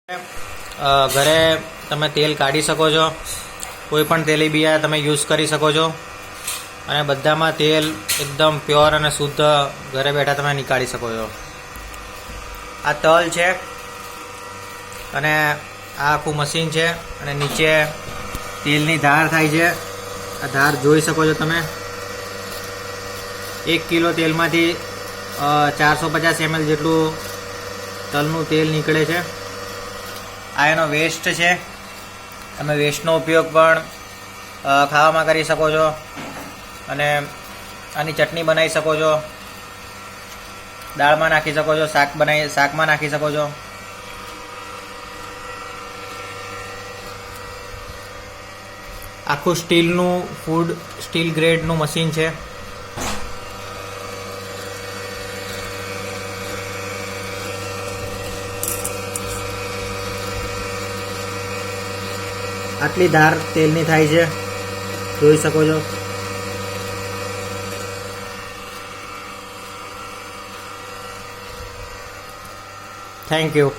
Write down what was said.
ઘરે તમે તેલ કાઢી શકો છો, કોઈ પણ તેલીબિયા તમે યુઝ કરી શકો છો અને બધામાં તેલ એકદમ પ્યોર અને શુદ્ધ ઘરે બેઠા તમે નીકાળી શકો છો. આ તલ છે અને આ આખું મશીન છે અને નીચે તેલની ધાર થાય છે. આ ધાર જોઈ શકો છો તમે. 1 કિલો તેલમાંથી 450 ml જેટલું તલનું તેલ નીકળે છે. આ એનો વેસ્ટ છે. તમે વેસ્ટનો ઉપયોગ પણ ખાવામાં કરી શકો છો અને આની ચટણી બનાવી શકો છો, દાળમાં નાખી શકો છો, શાકમાં નાખી શકો છો. આખું સ્ટીલ ગ્રેડનું મશીન છે. આટલી ધાર તેલની થાય છે, જોઈ શકો છો. Thank you.